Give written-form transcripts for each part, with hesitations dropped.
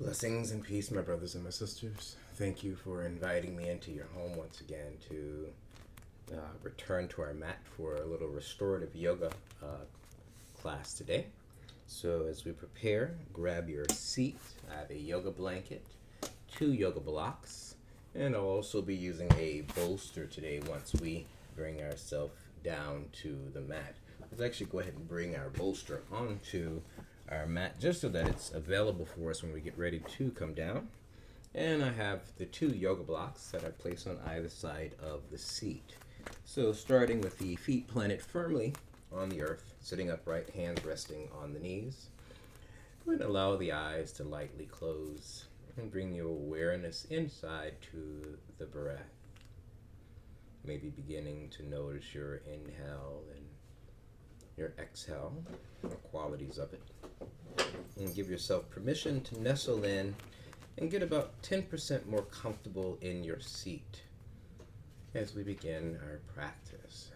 Blessings and peace, my brothers and my sisters. Thank you for inviting me into your home once again to return to our mat for a little restorative yoga class today. So as we prepare, grab your seat. I have a yoga blanket, 2 yoga blocks, and I'll also be using a bolster today once we bring ourselves down to the mat. Let's actually go ahead and bring our bolster onto our mat just so that it's available for us when we get ready to come down. And I have the 2 yoga blocks that I place on either side of the seat. So starting with the feet planted firmly on the earth, sitting upright, hands resting on the knees. Go ahead and allow the eyes to lightly close and bring your awareness inside to the breath. Maybe beginning to notice your inhale and your exhale, the qualities of it. And give yourself permission to nestle in and get about 10% more comfortable in your seat as we begin our practice.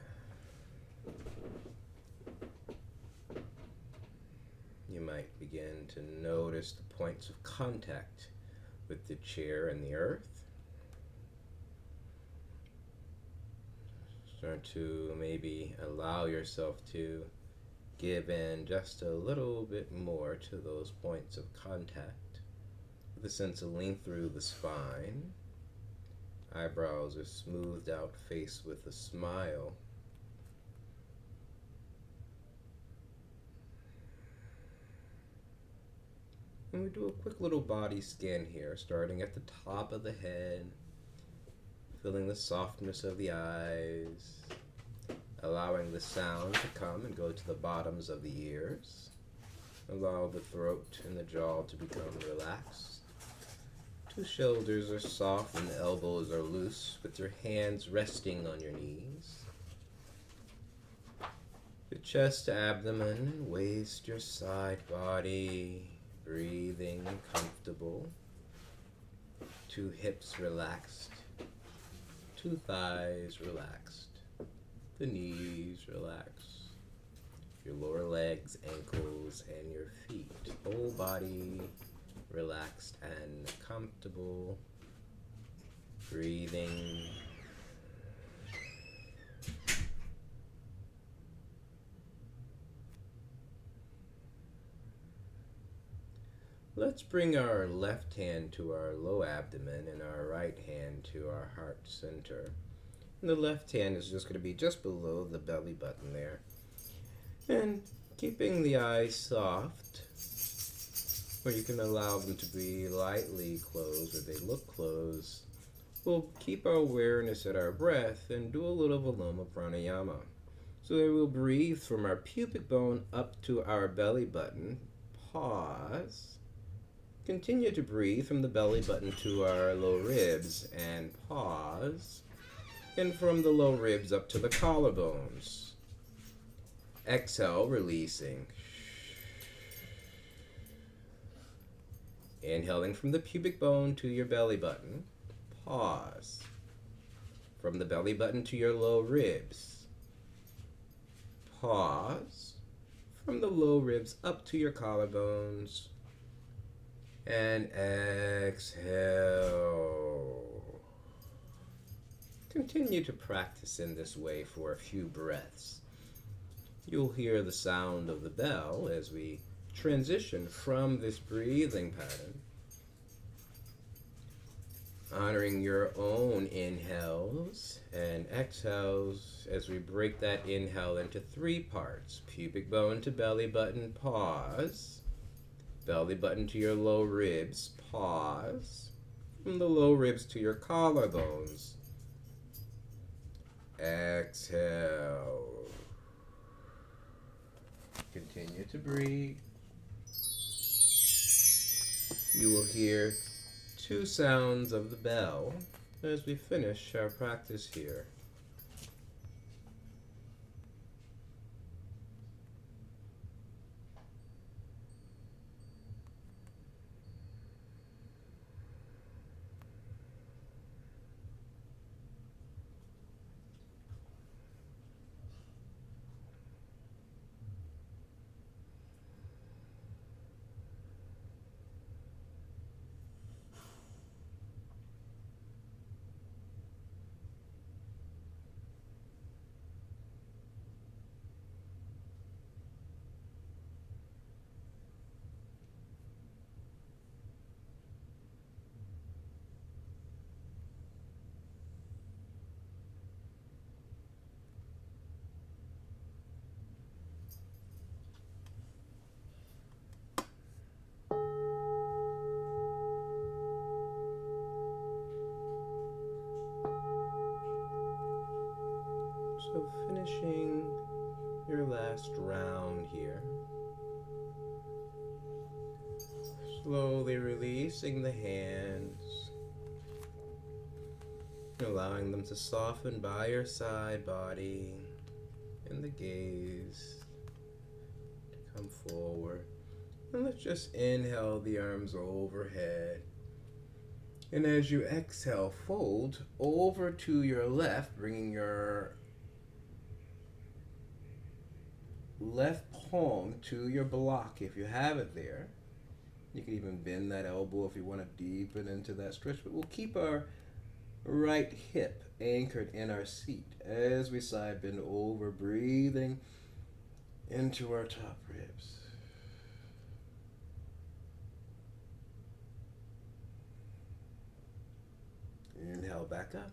You might begin to notice the points of contact with the chair and the earth. Start to maybe allow yourself to give in just a little bit more to those points of contact with a sense of length through the spine. Eyebrows are smoothed out, face with a smile. And we do a quick little body scan here, starting at the top of the head, feeling the softness of the eyes, allowing the sound to come and go to the bottoms of the ears. Allow the throat and the jaw to become relaxed. The shoulders are soft and the elbows are loose, with your hands resting on your knees. The chest, abdomen, waist, your side body, breathing comfortable. 2 hips relaxed, 2 thighs relaxed. The knees relax, your lower legs, ankles, and your feet. Whole body relaxed and comfortable. Breathing. Let's bring our left hand to our low abdomen and our right hand to our heart center. And the left hand is just going to be just below the belly button there. And keeping the eyes soft, or you can allow them to be lightly closed or they look closed, we'll keep our awareness at our breath and do a little Viloma Pranayama. So that we'll breathe from our pubic bone up to our belly button. Pause. Continue to breathe from the belly button to our low ribs and pause. And from the low ribs up to the collarbones. Exhale, releasing. Inhaling from the pubic bone to your belly button. Pause. From the belly button to your low ribs. Pause. From the low ribs up to your collarbones. And exhale. Continue to practice in this way for a few breaths. You'll hear the sound of the bell as we transition from this breathing pattern, honoring your own inhales and exhales as we break that inhale into 3 parts. Pubic bone to belly button, pause. Belly button to your low ribs, pause. From the low ribs to your collarbones. Exhale. Continue to breathe. You will hear 2 sounds of the bell as we finish our practice here. finishing your last round here. Slowly releasing the hands, allowing them to soften by your side body, and the gaze to come forward. And let's just inhale the arms overhead. And as you exhale, fold over to your left, bringing your left palm to your block if you have it there. You can even bend that elbow if you want to deepen into that stretch, but we'll keep our right hip anchored in our seat as we side bend over, breathing into our top ribs. Inhale back up.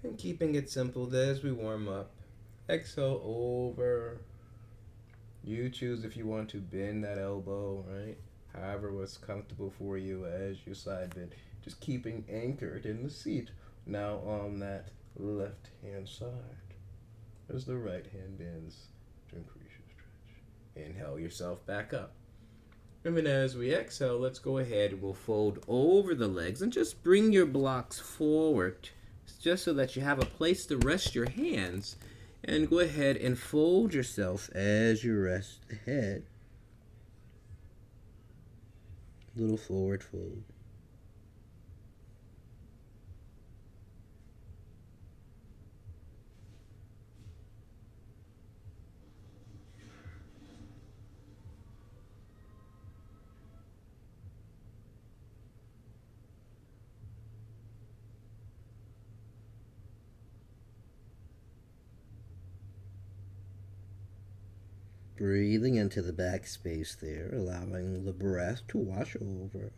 And keeping it simple as we warm up, exhale over. You choose if you want to bend that elbow, right? However what's comfortable for you as you side bend. Just keeping anchored in the seat. Now on that left hand side as the right hand bends to increase your stretch. Inhale yourself back up. And then as we exhale, let's go ahead and we'll fold over the legs and just bring your blocks forward just so that you have a place to rest your hands. And go ahead and fold yourself as you rest the head. Little forward fold. Breathing into the back space there, allowing the breath to wash over.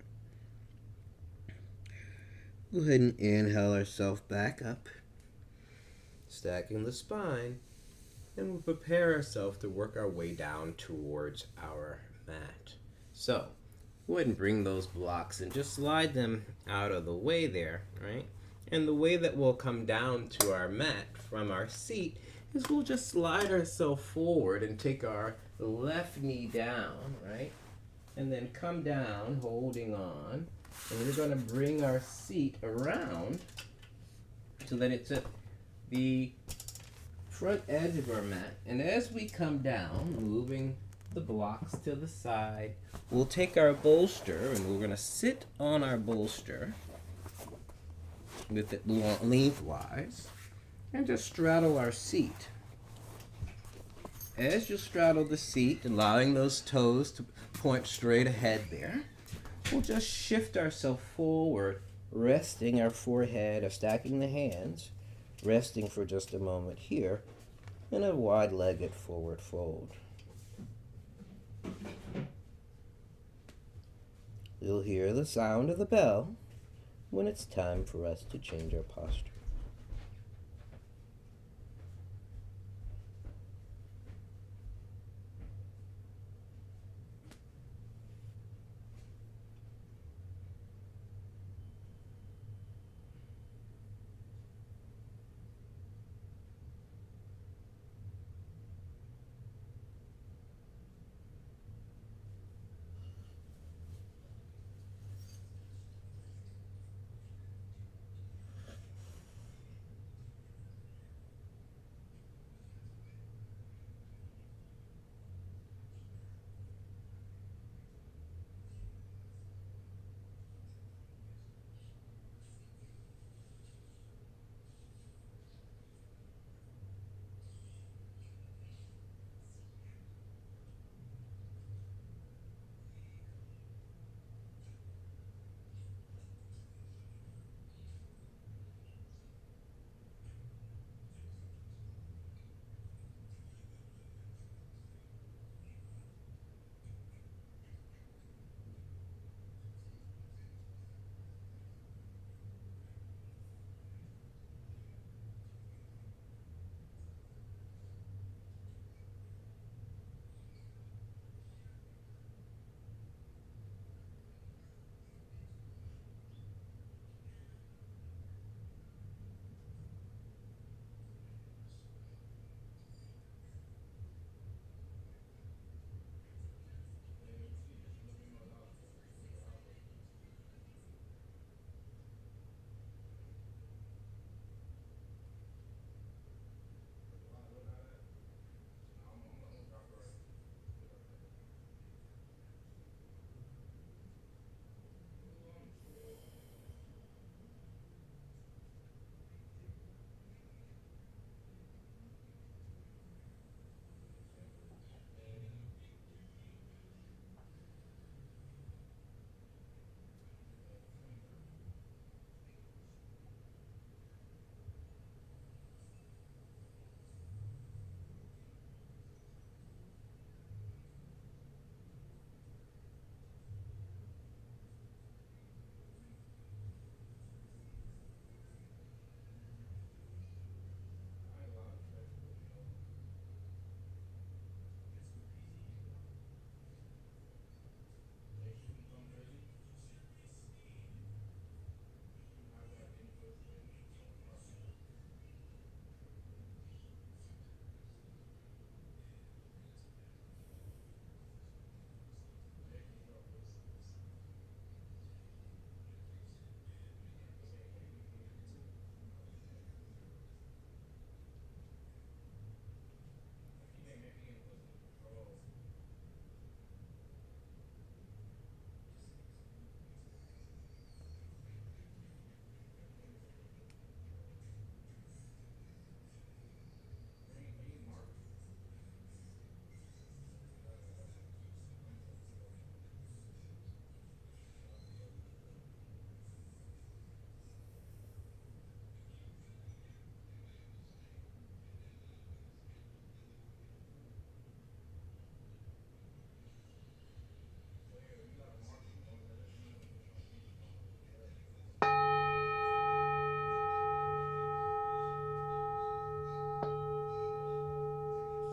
Go ahead and inhale ourselves back up, stacking the spine, and we'll prepare ourselves to work our way down towards our mat. So, go ahead and bring those blocks and just slide them out of the way there, right? And the way that we'll come down to our mat from our seat is we'll just slide ourselves forward and take our left knee down, right? And then come down, holding on. And we're going to bring our seat around so that it's at the front edge of our mat. And as we come down, moving the blocks to the side, we'll take our bolster and we're going to sit on our bolster with it lengthwise and just straddle our seat. As you straddle the seat, allowing those toes to point straight ahead there, we'll just shift ourselves forward, resting our forehead or stacking the hands, resting for just a moment here in a wide-legged forward fold. You'll hear the sound of the bell when it's time for us to change our posture.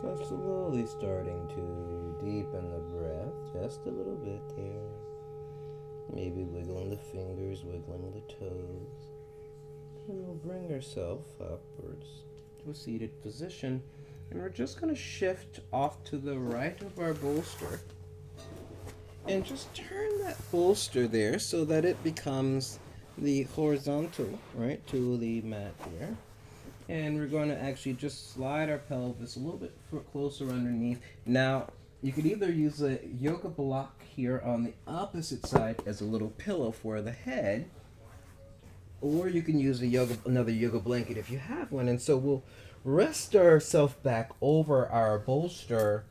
So slowly starting to deepen the breath just a little bit there. Maybe wiggling the fingers, wiggling the toes. And we'll bring ourselves upwards to a seated position. And we're just going to shift off to the right of our bolster. And just turn that bolster there so that it becomes the horizontal, right, to the mat here. And we're going to actually just slide our pelvis a little bit closer underneath. Now, you could either use a yoga block here on the opposite side as a little pillow for the head, or you can use another yoga blanket if you have one. And so we'll rest ourselves back over our bolster,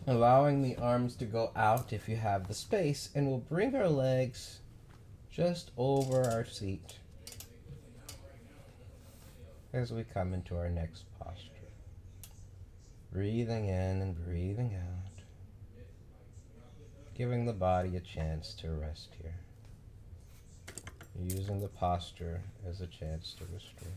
allowing the arms to go out if you have the space, and we'll bring our legs just over our seat as we come into our next posture. Breathing in and breathing out, giving the body a chance to rest here, using the posture as a chance to restore.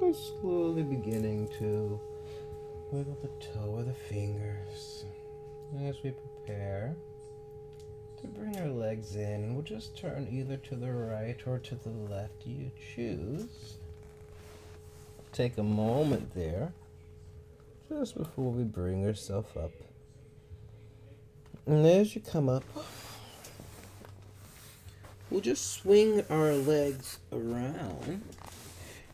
So slowly beginning to wiggle the toe of the fingers as we prepare to bring our legs in, and we'll just turn either to the right or to the left, you choose. Take a moment there just before we bring ourselves up. And as you come up, we'll just swing our legs around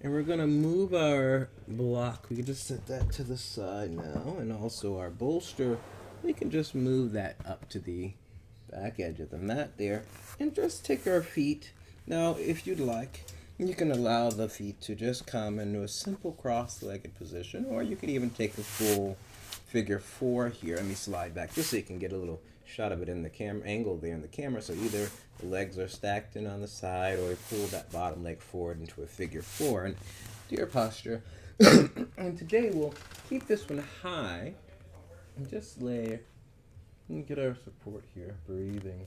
And we're gonna move our block. We can just set that to the side now, and also our bolster. We can just move that up to the back edge of the mat there, and just take our feet. Now, if you'd like, you can allow the feet to just come into a simple cross-legged position, or you could even take a full figure four here. Let me slide back just so you can get a little shot of it in the camera angle there in the camera. So either the legs are stacked in on the side, or we pull that bottom leg forward into a figure four. And to your posture. And today we'll keep this one high and just lay and get our support here, breathing.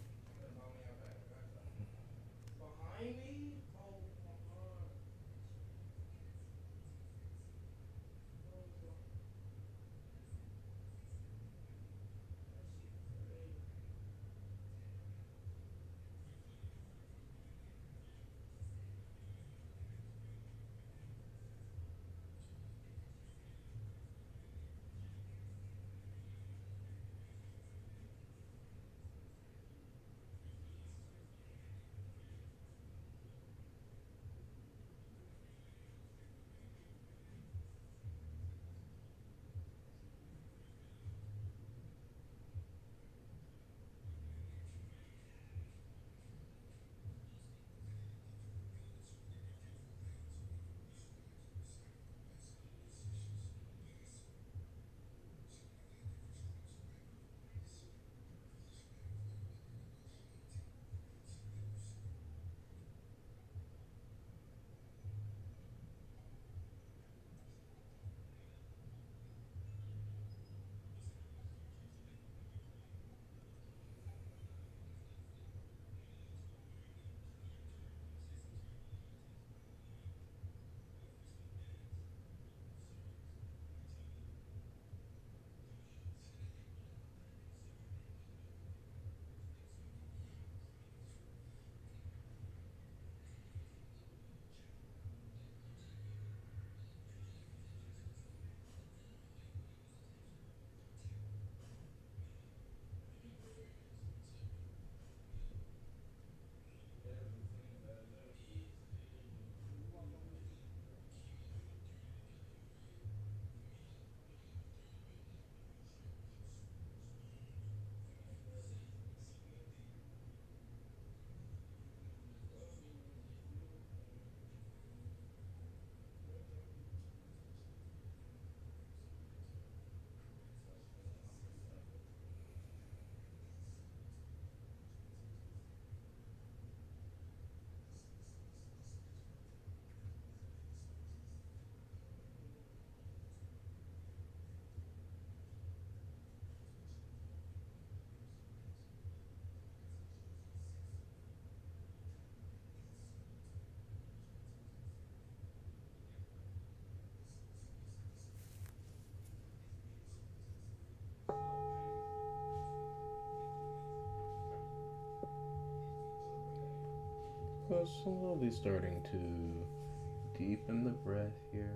Well, slowly starting to deepen the breath here.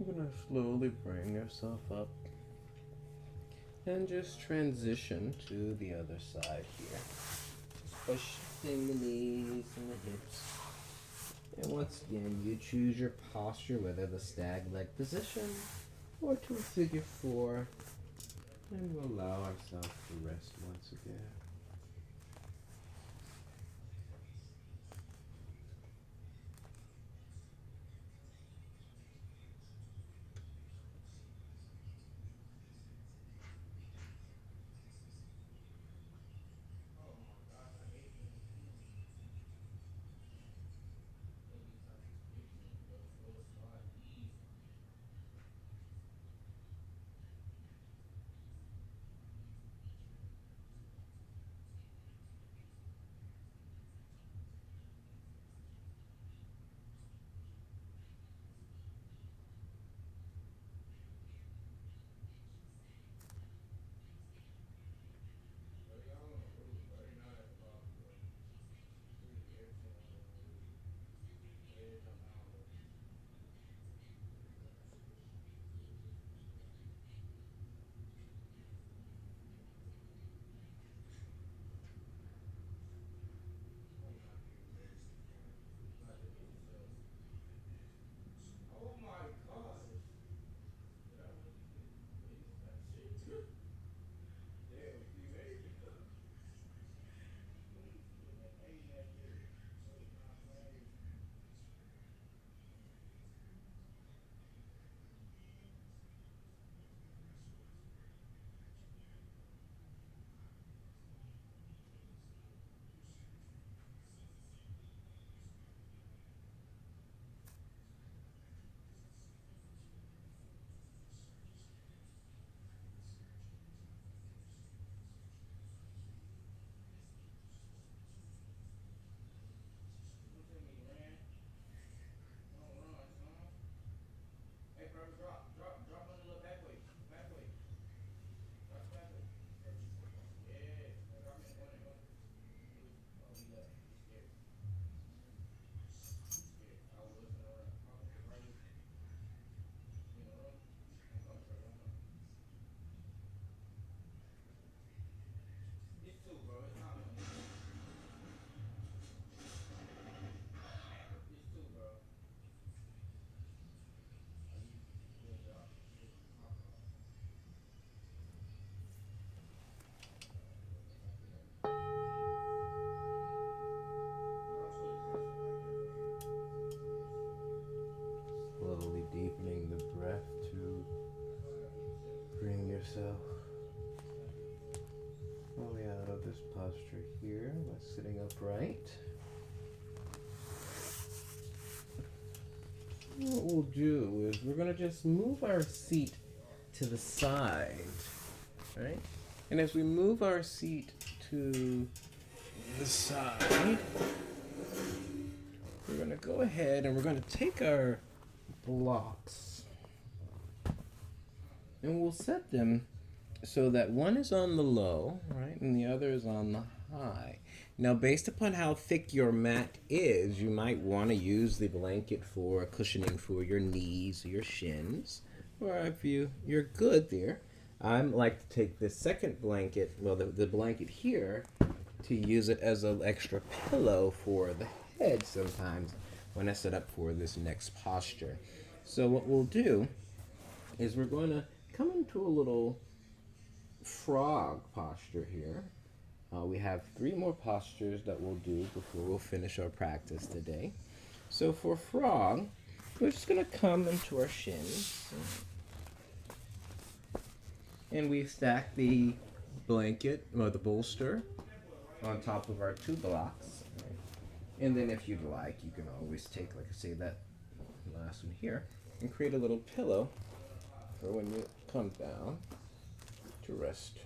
I'm gonna slowly bring yourself up and just transition to the other side here. Just by shifting the knees and the hips. And once again, you choose your posture, whether the stag leg position or to a figure four, and we'll allow ourselves to rest once again. posture here by sitting upright. What we'll do is we're going to just move our seat to the side, right? And as we move our seat to the side, we're going to go ahead and we're going to take our blocks and we'll set them so that one is on the low, right, and the other is on the high. Now, based upon how thick your mat is, you might want to use the blanket for cushioning for your knees or your shins, or if you're good there. I like to take the second blanket, well, the blanket here, to use it as an extra pillow for the head sometimes when I set up for this next posture. So what we'll do is we're going to come into a little frog posture here. We have 3 more postures that we'll do before we'll finish our practice today. So for frog, we're just going to come into our shins. And we stack the blanket, or the bolster, on top of our 2 blocks. And then if you'd like, you can always take, like I say, that last one here, and create a little pillow for when you come down to rest.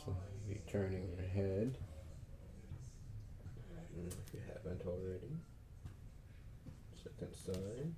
So be turning your head, if you haven't already. Second side.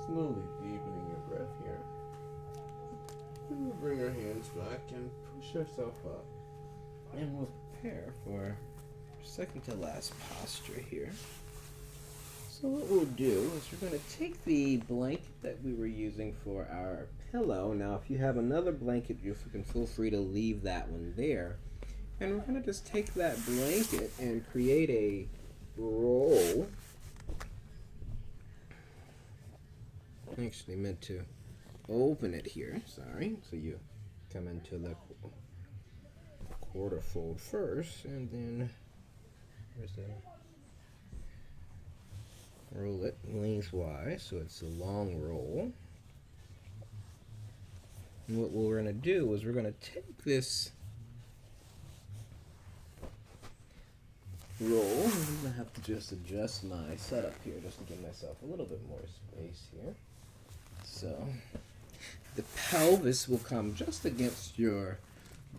Slowly deepening your breath here. And we'll bring our hands back and push ourselves up. And we'll prepare for second to last posture here. So what we'll do is we're going to take the blanket that we were using for our pillow. Now if you have another blanket, you can feel free to leave that one there. And we're going to just take that blanket and create a roll. I actually meant to open it here, sorry. So you come into the quarter fold first, and then where's the roll it lengthwise, so it's a long roll. And what we're going to do is we're going to take this roll. I'm going to have to just adjust my setup here just to give myself a little bit more space here. So the pelvis will come just against your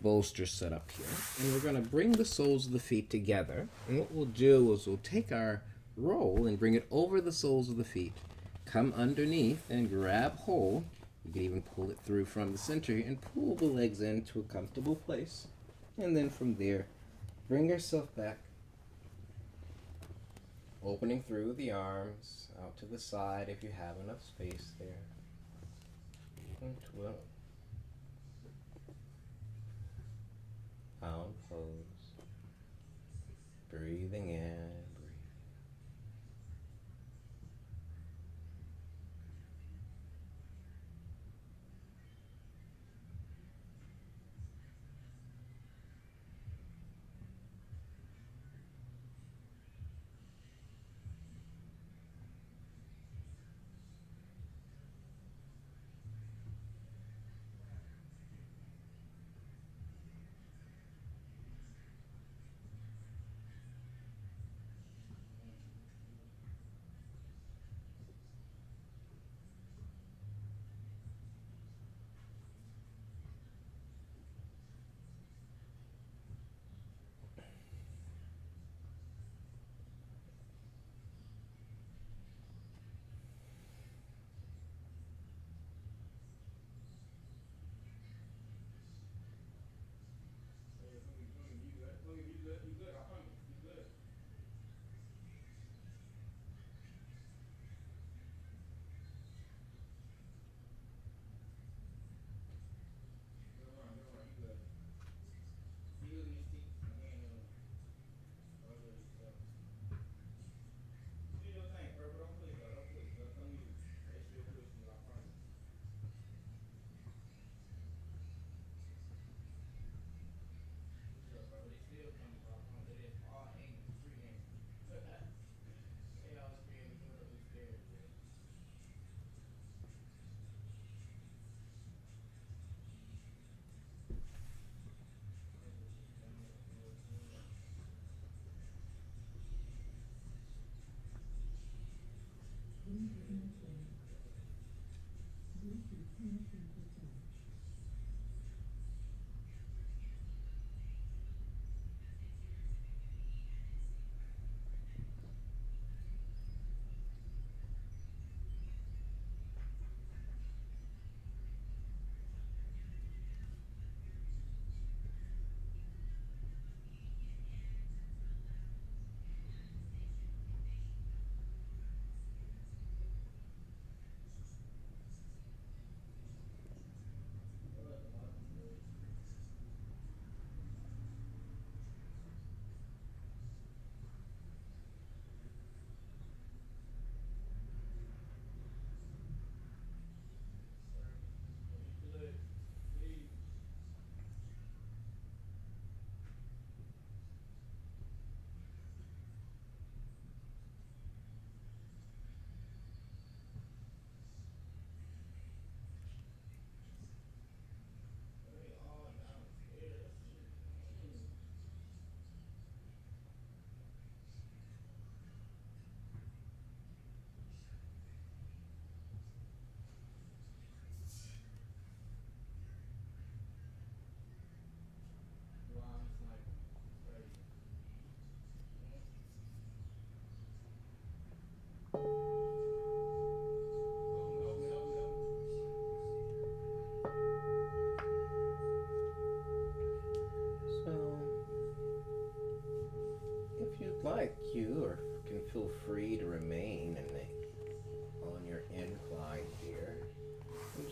bolster setup here. And we're going to bring the soles of the feet together. And what we'll do is we'll take our roll and bring it over the soles of the feet. Come underneath and grab hold. You can even pull it through from the center and pull the legs into a comfortable place. And then from there, bring yourself back. Opening through the arms, out to the side if you have enough space there. Into a pound pose. Breathing in,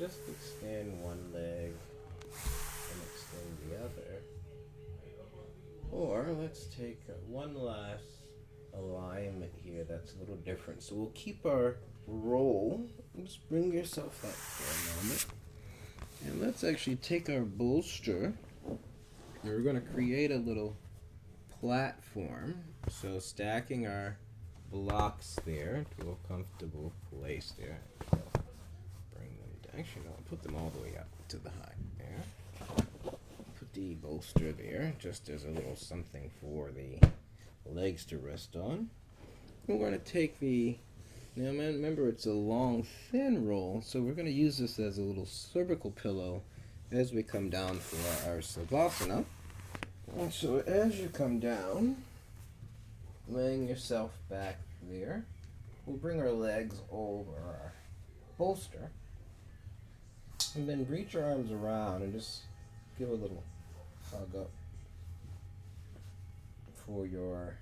just extend one leg and extend the other. Or let's take one last alignment here that's a little different. So we'll keep our roll. Just bring yourself up for a moment. And let's actually take our bolster. We're going to create a little platform. So stacking our blocks there to a comfortable place there. Bring them down. Actually, no, I'll put them all the way up to the height there. Put the bolster there just as a little something for the legs to rest on. We're going to take the, now remember it's a long thin roll, so we're going to use this as a little cervical pillow as we come down for our Savasana. And so as you come down, laying yourself back there, we'll bring our legs over our bolster and then reach your arms around and just give a little hug up for your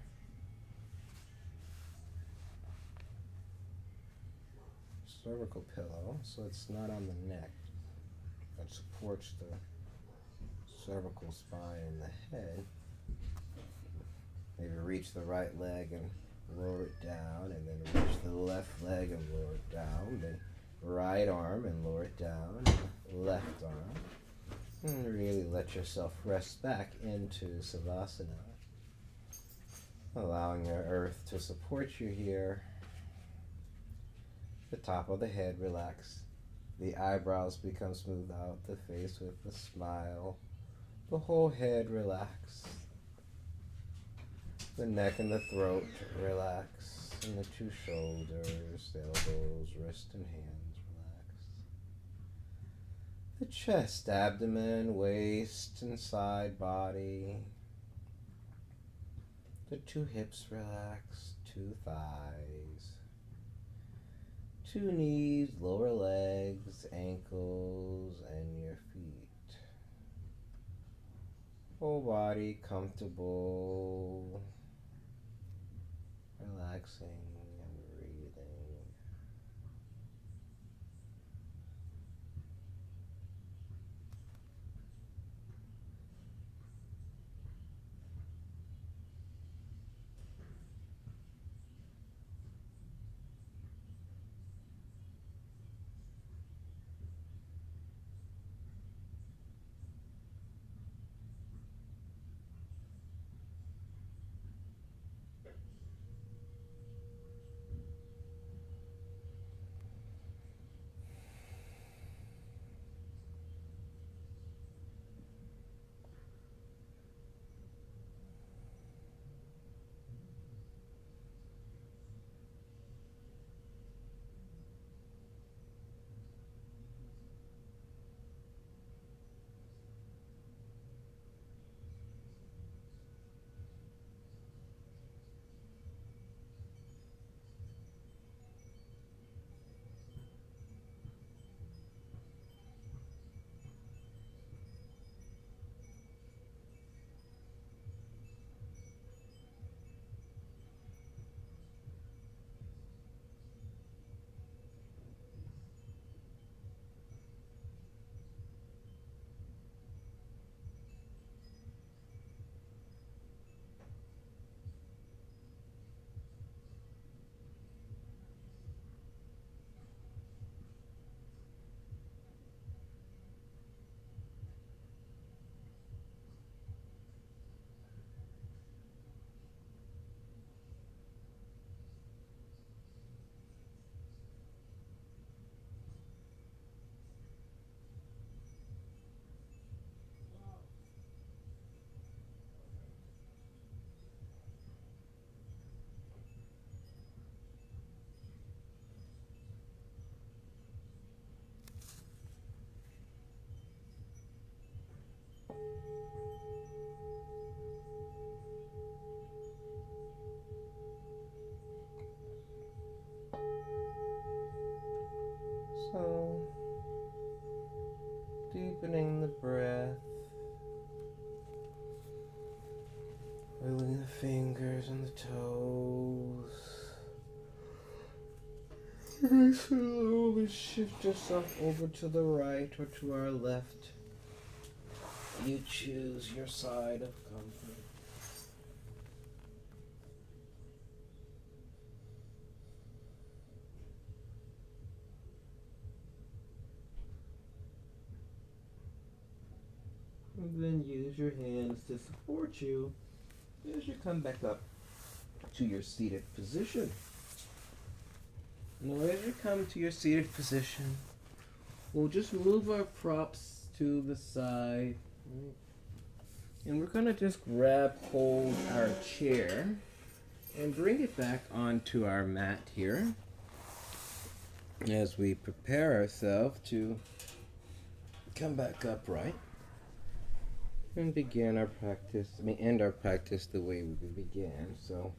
cervical pillow, so it's not on the neck, but supports the cervical spine and the head. Maybe reach the right leg and lower it down, and then reach the left leg and lower it down, then right arm and lower it down, left arm, and really let yourself rest back into Savasana, allowing your earth to support you here. The top of the head relax, the eyebrows become smoothed out, the face with a smile, the whole head relax, the neck and the throat relax, and the two shoulders, the elbows, wrist and hands relax. The chest, abdomen, waist and side body, the two hips relax, two thighs, two knees, lower legs, ankles, and your feet. Whole body comfortable, relaxing and breathing. So, deepening the breath, wiggling the fingers and the toes, slowly shift yourself over to the right or to our left. You choose your side of comfort. And then use your hands to support you as you come back up to your seated position. Now, as you come to your seated position, we'll just move our props to the side. Right? And we're going to just grab hold our chair and bring it back onto our mat here as we prepare ourselves to come back upright and begin our practice. End our practice the way we began. So,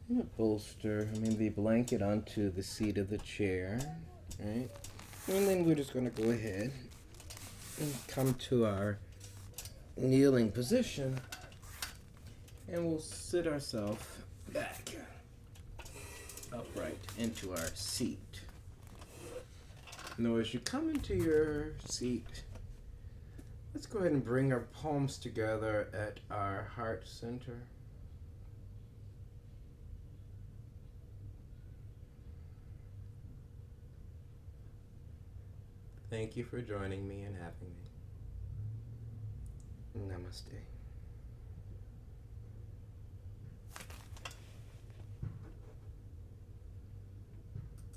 I'm gonna bolster, the blanket onto the seat of the chair, right? And then we're just gonna go ahead and come to our kneeling position, and we'll sit ourselves back upright into our seat. Now, as you come into your seat, let's go ahead and bring our palms together at our heart center. Thank you for joining me and having me. Namaste.